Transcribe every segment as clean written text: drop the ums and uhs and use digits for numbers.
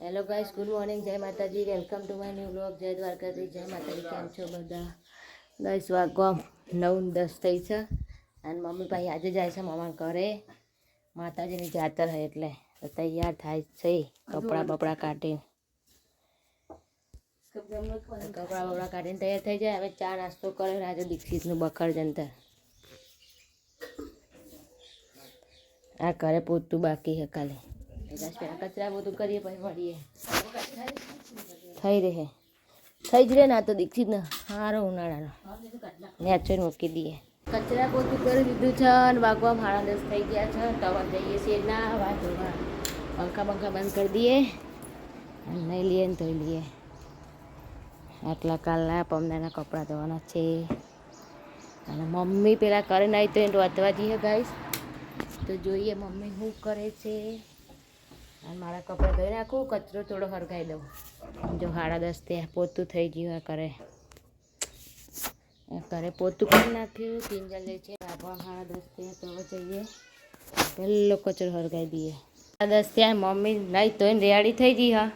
Hello guys, good morning, જય માતાજી, welcome to my new blog. જય દ્વારકાથી, જય માતાજી. કેમ છો બધા ગાઈસ? વાગવા 9:10 થઈ છે અને મમ્મી ભાઈ આજે જાય છે મામા ઘરે. માતાજીની જાતર હોય એટલે તૈયાર થાય છે, કપડાં બપડા કાઢીને તૈયાર થઈ જાય. હવે ચા નાસ્તો કરે. આજે દીક્ષિતનું બખર જંતર આ ઘરે પોતું બાકી છે કાલે. કચરા બધું કરીએ પછી મળીએ. થઈ રહે થઈ જ રહે ને. આ તો દીક્ષિત ને સારો ઉનાળાનો નેચર મૂકી દઈએ. કચરા પોતું કરી દીધું છે અને વાગવા 10:30 થઈ ગયા છે. તવા જઈએ છીએ ના વાંધો પંખા બંધ કરી દઈએ અને નહીં લઈએ ને ધોઈ લઈએ. આટલા કાલના પમદાના કપડાં ધોવાના છે અને મમ્મી પેલા કરે નહીં તો એને વાંચવા જઈએ ગાઈસ. તો જોઈએ મમ્મી શું કરે છે. અને મારા કપડાં ધોઈ નાખું, કચરો થોડો હરગાઈ દઉં. જો 10:30 ત્યાં પોતું થઈ ગયું. કરે પોતું કરી નાખ્યું. કિંજલ લે છે વાગવા 10:30 ત્યાં. તો જઈએ પહેલો કચરો હરગાઈ દઈએ. 10:30 ત્યાં મમ્મી નહીં તો એને રેડી થઈ ગઈ. હા,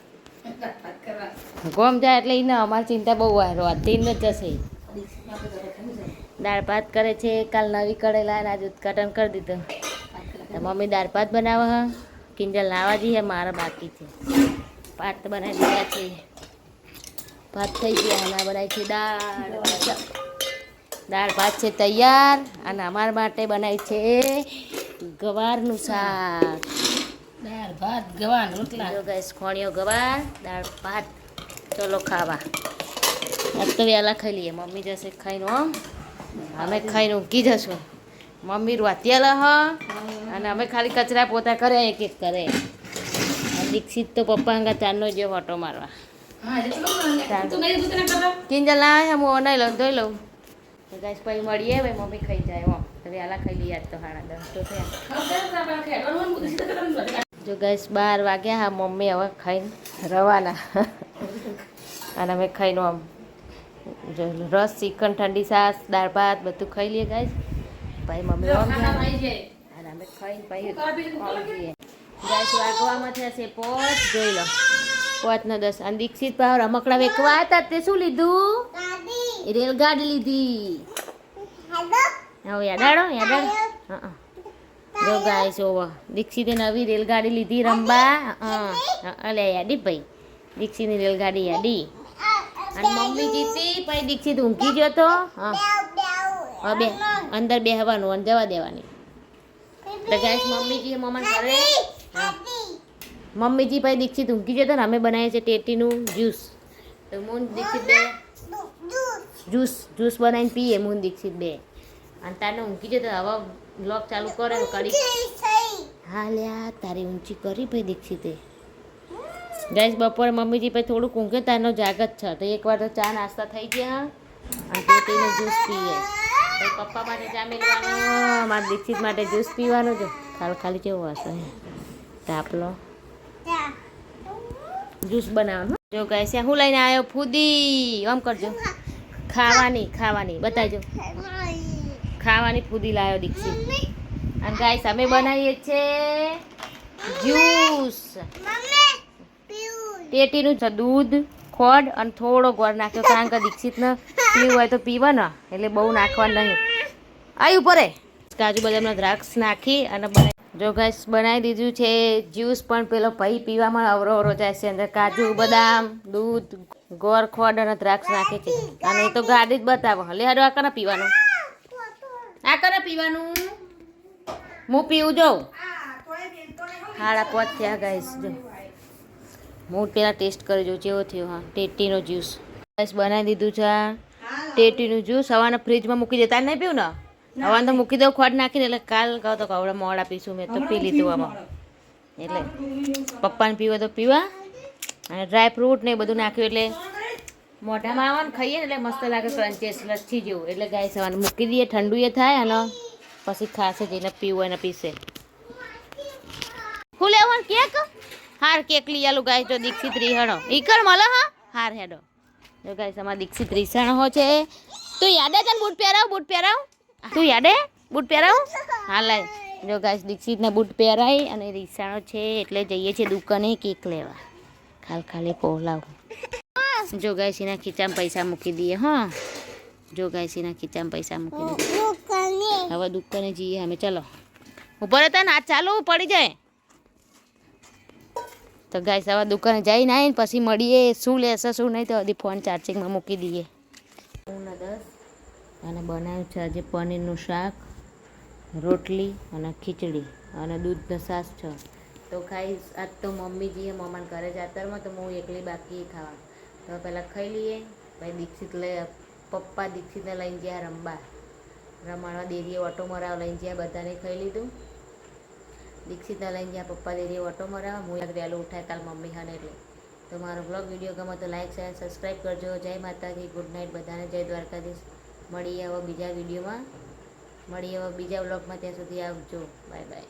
ગોમ જાય એટલે એને અમારી ચિંતા બહુ હોય. રોતી જ જશે. દાળ ભાત કરે છે. કાલ નવી કરેલા અને આજે ઉદઘાટન કરી દીધું. મમ્મી દાળ ભાત બનાવે. હા, કિંજલ લાવવા જઈએ. મારા બાકી છે. ભાત તો બનાવી દીધા છે. ભાત થઈ ગયા. હમણાં બનાવી છે દાળ ભાત છે તૈયાર. અને અમારા માટે બનાવી છે ગવારનું શાક. દાળ ભાત ગવાર રોટલા. જો ગાઈસ, ખોણિયો ગવાર દાળ ભાત. ચલો ખાવા. આજ તો વહેલા ખાઈ લઈએ. મમ્મી જશે ખાઈને. અમે ખાઈને ઊંઘી જશું. મમ્મી રોતિયાલા હ અને અમે ખાલી કચરા પોતા કરે એક કરે. દીક્ષિત તો પપ્પા અંગા ચારનો જે હોટો મારવા. કિંજલ ના હું નહીં લઉં ધોઈ લઉં. તો ગાઈસ પછી મળીએ. ભાઈ મમ્મી ખાઈ જાય. તો વહેલા ખાઈ લઈએ. આજ તો 10:30 તો થયા. જો ગાઈસ 12 વાગ્યા. હા, મમ્મી હવે ખાઈને રવાના. અને અમે ખાઈને આમ રસ, ચિકન, ઠંડી છાશ, દાળ ભાત બધું ખાઈ લઈએ ગાઈસ. ભાઈ મમ્મી અને અમે ખાઈને પછી ગાઈસ વાગવામાં થશે 5. જોઈ લો 5:10. અને દીક્ષિત ભાવ રમકડા વેચવા હતા. તે શું લીધું? રેલગાડી લીધી. હવે યાદ હા. જો ગાઈસ ઓવા દીક્ષિતે નવી રેલગાડી લીધી રમવા. અલે યાદી ભાઈ, દીક્ષિતની રેલગાડી યાદી. અને મમ્મી જીતી. પછી દીક્ષિત ઊંઘી ગયો તો. હા, બે અંદર બેહવાનું અને જવા દેવાની. તો ગાઈસ મમ્મીજી મમ્મા કરે. મમ્મીજી પછી દીક્ષિત ઊંઘી ગયો તો ને અમે બનાવીએ છીએ ટેટીનું જ્યુસ. તો મૂન દીક્ષિત બે જ્યુસ બનાવીને પીએ. મૂન દીક્ષિત બે. અને તારને ઊંઘી જતો. હવે બ્લોગ ચાલુ કરે કરી. હા લ્યા તારી ઊંચી કરી ભાઈ દીક્ષિતે. ગાઈસ બપોરે મમ્મીજી પછી થોડુંક ઊંઘે. તારનો જાગ જ છે. તો એકવાર તો ચા નાસ્તા થઈ ગયા અને ટેટીનું જ્યુસ પીએ. પછી પપ્પા માટે ચા મેળવાનો, મારા દીક્ષિત માટે જ્યુસ પીવાનું. જો ખાલી કેવું હશે તાપલો જ્યુસ બનાવવાનું. જો ગાઈસ હું લઈને આવ્યો ફૂદી. આમ કરજો. ખાવાની બતાવજો. ખાવાની ફૂદી લાવ્યો દીક્ષિત. અને ગાઈસ અમે બનાવીએ છીએ જ્યુસ. ટેટીનું છે દૂધ, ખોડ અને થોડો ગોળ નાખ્યો. કારણ કે દીક્ષિતને પીવું હોય તો પીવા ને, એટલે બહુ નાખવાનું નહીં. આવી ઉપર કાજુ બદામના દ્રાક્ષ નાખી અને જો ગાઈસ બનાવી દીધું છે જ્યુસ. પણ પેલો ભાઈ પીવામાં અવરો જાય છે. અંદર કાજુ બદામ, દૂધ, ગોળ, ખોડ અને દ્રાક્ષ નાખે છે. અને એ તો ગાડી જ બતાવો. હલે હાડો આ કરે પીવાનું. હું પીવું જાઉં. 5:30 થયા ગાઈસ. જો હું પેલા ટેસ્ટ કરી જોઉં જેવો થયો. હા, ટેટીનો જ્યુસ ગાઈસ બનાવી દીધું છે. ટેટીનું જ્યુસ હવાના ફ્રીજમાં મૂકી દેતા નહીં પીવું ને. હવાને તો મૂકી દઉં ખોટ નાખીને. એટલે કાલ કહો તો કવડે મોડા પીશું. મેં તો પી લીધું આમાં. એટલે પપ્પાને પીવા તો પીવા. અને ડ્રાયફ્રૂટ ને બધું નાખ્યું એટલે મોઢામાં આવવાનું ખાઈએ ને એટલે મસ્ત લાગે. ક્રંચેસ લચ્છી જેવું. એટલે ગાય સવારે મૂકી દઈએ. ઠંડુ એ થાય અને પછી ખાશે. જેને પીવું એને પીશે. હું લેવાનું કેક? હાર કેક લઈ આલું ગાય. જો દીક્ષિત રીહણો ઈકર મળે. હા હાર હેડો. જો ગાય અમારા દીક્ષિત રીસાણો છે. તું યાદે તને બૂટ પહેરાવ? તું યાદે બૂટ પહેરાવ? હા લાય. જો ગાય દીક્ષિતને બૂટ પહેરાય અને રીસાણો છે એટલે જઈએ છીએ દુકાને કેક લેવા. ખાલી પોલાવ. જો ગાયસીના ખીચામાં પૈસા મૂકી દઈએ. હા, જો ગાયસીના ખીચામાં પૈસા મૂકી દઈએ. હવે દુકાને જઈએ અમે. ચલો ઉપર હતા ને, આ ચાલો પડી જાય. તો ગાઈસ હવે દુકાને જઈને આવીને પછી મળીએ. શું લેશે શું નહીં તો હજી ફોન ચાર્જિંગમાં મૂકી દઈએ. 10 અને બનાવ્યું છે આજે પનીરનું શાક, રોટલી અને ખીચડી અને દૂધનો છાશ છે. તો ખાઈશ. આજ તો મમ્મીજીએ મમ્માને ઘરે જાતરમાં તો હું એકલી બાકી ખાવા. તો પહેલાં ખાઈ લઈએ. ભાઈ દીક્ષિત પપ્પા દીક્ષિતને લઈને ગયા રમાડવા દેરીએ ઓટો મરાવ લઈને ગયા. બધાને ખાઈ લીધું. દીક્ષિતને લઈને ગયા પપ્પા દેરીએ ઓટો મરાવ. હું વહેલું ઉઠાય કાલ મમ્મી હને એટલે. તો મારો બ્લોગ વિડીયો ગમે તો લાઈક શેર સબસ્ક્રાઈબ કરજો. જય માતાજી, ગુડ નાઇટ બધાને, જય દ્વારકાધીશ. મળીએ હવે બીજા વિડીયોમાં, મળીએ હવે બીજા બ્લોગમાં. ત્યાં સુધી આવજો. Bye bye.